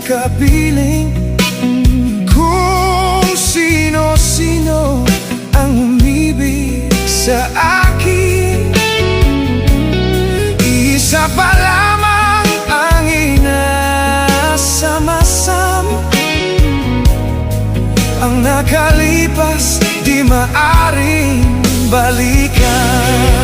kapiling. Kung sino-sino ang umibig sa akin, isa pa lamang ang inasama-sama. Ang nakalipas di maaring balikan.